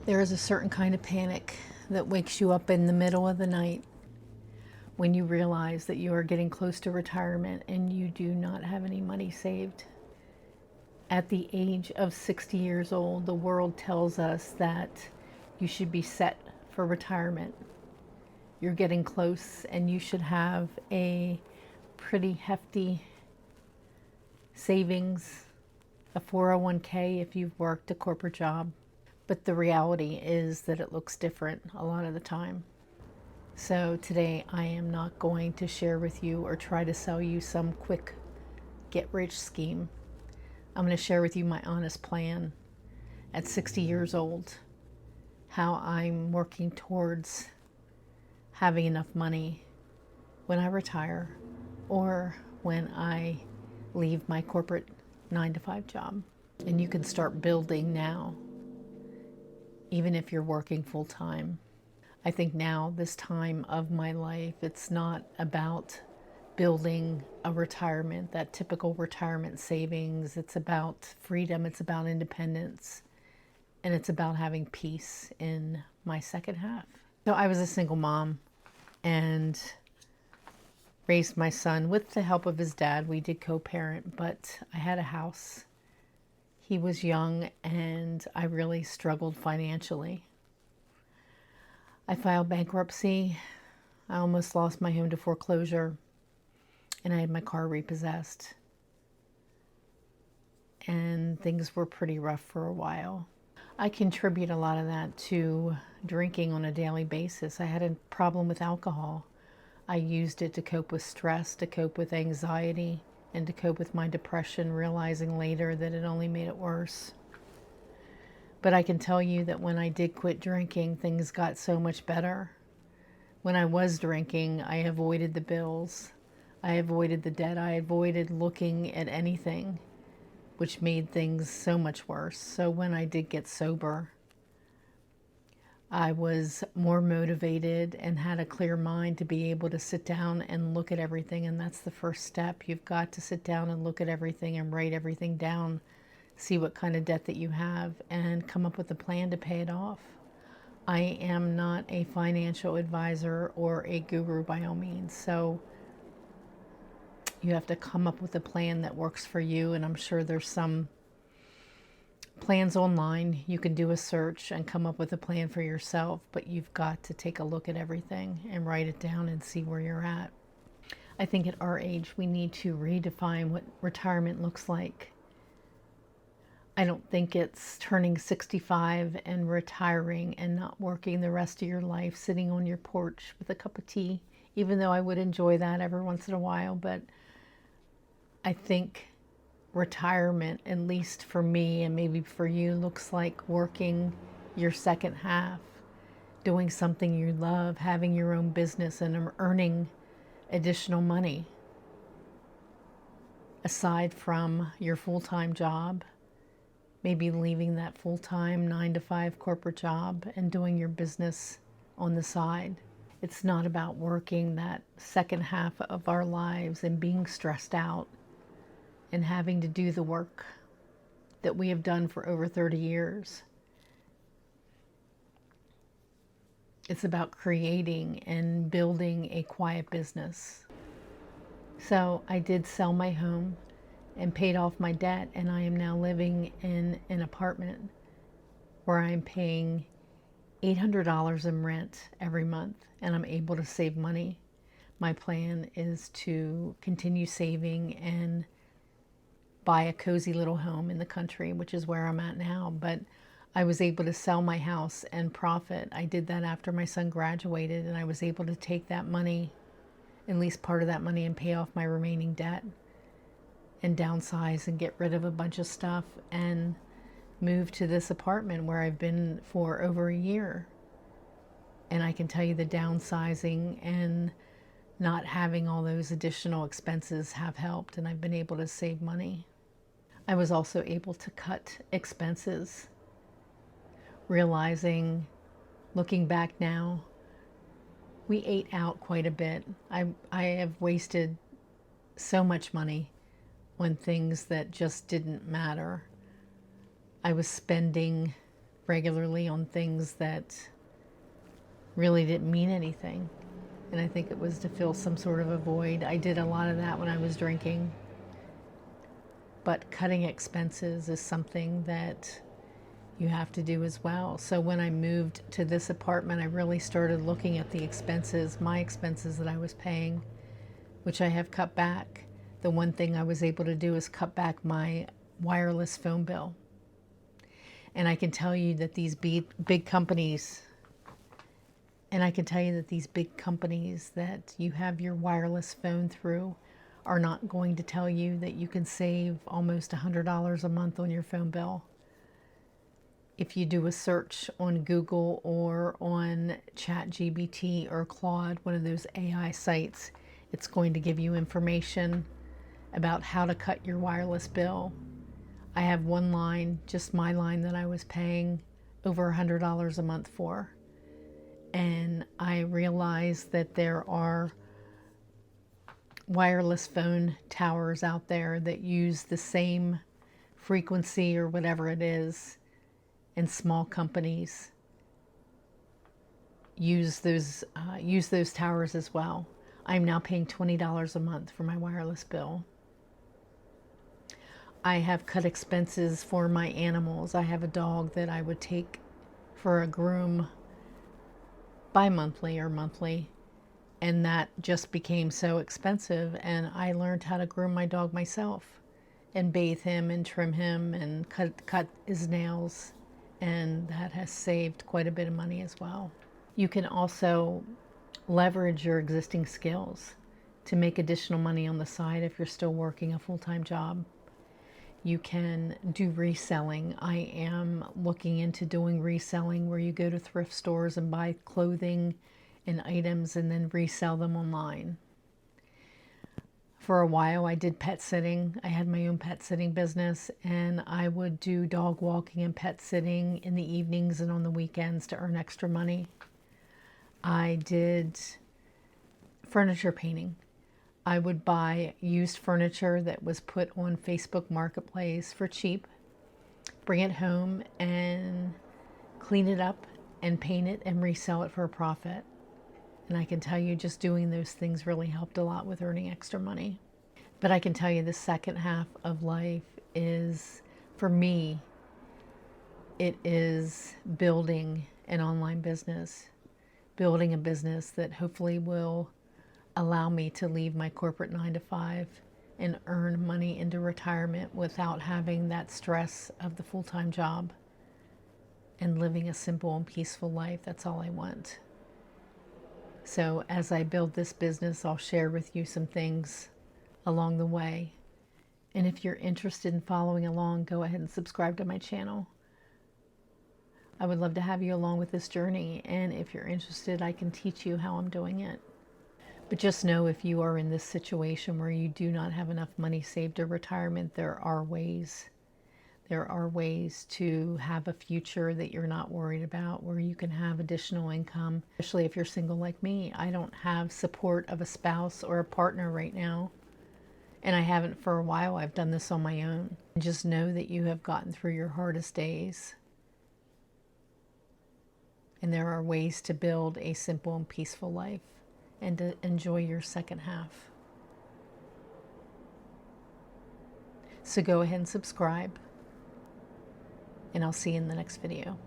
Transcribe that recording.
There is a certain kind of panic that wakes you up in the middle of the night when you realize that you are getting close to retirement and you do not have any money saved. At the age of 60 years old, the world tells us that you should be set for retirement. You're getting close and you should have a pretty hefty savings, a 401k if you've worked a corporate job. But the reality is that it looks different a lot of the time. So today I am not going to share with you or try to sell you some quick get rich scheme. I'm going to share with you my honest plan at 60 years old, how I'm working towards having enough money when I retire or when I leave my corporate 9 to 5 job. And you can start building now, even if you're working full time. I think now, this time of my life, it's not about building a retirement, that typical retirement savings. It's about freedom, it's about independence, and it's about having peace in my second half. So I was a single mom and raised my son with the help of his dad. We did co-parent, but I had a house. He was young and I really struggled financially. I filed bankruptcy. I almost lost my home to foreclosure, and I had my car repossessed. And things were pretty rough for a while. I contribute a lot of that to drinking on a daily basis. I had a problem with alcohol. I used it to cope with stress, to cope with anxiety, and to cope with my depression, realizing later that it only made it worse. But I can tell you that when I did quit drinking, things got so much better. When I was drinking, I avoided the bills. I avoided the debt. I avoided looking at anything, which made things so much worse. So when I did get sober, I was more motivated and had a clear mind to be able to sit down and look at everything. And that's the first step. You've got to sit down and look at everything and write everything down. See what kind of debt that you have and come up with a plan to pay it off. I am not a financial advisor or a guru by all means. So you have to come up with a plan that works for you. And I'm sure there's some plans online. You can do a search and come up with a plan for yourself, but you've got to take a look at everything and write it down and see where you're at. I think at our age, we need to redefine what retirement looks like. I don't think it's turning 65 and retiring and not working the rest of your life, sitting on your porch with a cup of tea, even though I would enjoy that every once in a while. But I think retirement, at least for me and maybe for you, looks like working your second half, doing something you love, having your own business and earning additional money aside from your full-time job. Maybe leaving that full-time 9 to 5 corporate job and doing your business on the side. It's not about working that second half of our lives and being stressed out and having to do the work that we have done for over 30 years. It's about creating and building a quiet business. So I did sell my home and paid off my debt, and I am now living in an apartment where I'm paying $800 in rent every month, and I'm able to save money. My plan is to continue saving and buy a cozy little home in the country, which is where I'm at now. But I was able to sell my house and profit. I did that after my son graduated, and I was able to take that money, at least part of that money, and pay off my remaining debt and downsize and get rid of a bunch of stuff and move to this apartment where I've been for over a year. And I can tell you the downsizing and not having all those additional expenses have helped, and I've been able to save money. I was also able to cut expenses, realizing, looking back now, we ate out quite a bit. I have wasted so much money on things that just didn't matter. I was spending regularly on things that really didn't mean anything. And I think it was to fill some sort of a void. I did a lot of that when I was drinking. But cutting expenses is something that you have to do as well. So when I moved to this apartment, I really started looking at the expenses, my expenses that I was paying, which I have cut back. The one thing I was able to do is cut back my wireless phone bill. And I can tell you that these big companies, that you have your wireless phone through are not going to tell you that you can save almost $100 a month on your phone bill. If you do a search on Google or on ChatGPT or Claude, one of those AI sites, it's going to give you information about how to cut your wireless bill. I have one line, just my line, that I was paying over $100 a month for. And I realized that there are wireless phone towers out there that use the same frequency or whatever it is, and small companies use those towers as well. I'm now paying $20 a month for my wireless bill. I have cut expenses for my animals. I have a dog that I would take for a groom bi-monthly or monthly, and that just became so expensive, and I learned how to groom my dog myself and bathe him and trim him and cut his nails, and that has saved quite a bit of money as well. You can also leverage your existing skills to make additional money on the side if you're still working a full-time job. You can do reselling. I am looking into doing reselling, where you go to thrift stores and buy clothing and items and then resell them online. For a while I did pet sitting. I had my own pet sitting business, and I would do dog walking and pet sitting in the evenings and on the weekends to earn extra money. I did furniture painting. I would buy used furniture that was put on Facebook Marketplace for cheap, bring it home and clean it up and paint it and resell it for a profit. And I can tell you, just doing those things really helped a lot with earning extra money. But I can tell you the second half of life is, for me, it is building an online business, building a business that hopefully will allow me to leave my corporate 9-to-5 and earn money into retirement without having that stress of the full-time job, and living a simple and peaceful life. That's all I want. So as I build this business, I'll share with you some things along the way. And if you're interested in following along, go ahead and subscribe to my channel. I would love to have you along with this journey. And if you're interested, I can teach you how I'm doing it. But just know, if you are in this situation where you do not have enough money saved to retirement, there are ways. There are ways to have a future that you're not worried about, where you can have additional income, especially if you're single like me. I don't have support of a spouse or a partner right now, and I haven't for a while. I've done this on my own. Just know that you have gotten through your hardest days, and there are ways to build a simple and peaceful life and to enjoy your second half. So go ahead and subscribe, and I'll see you in the next video.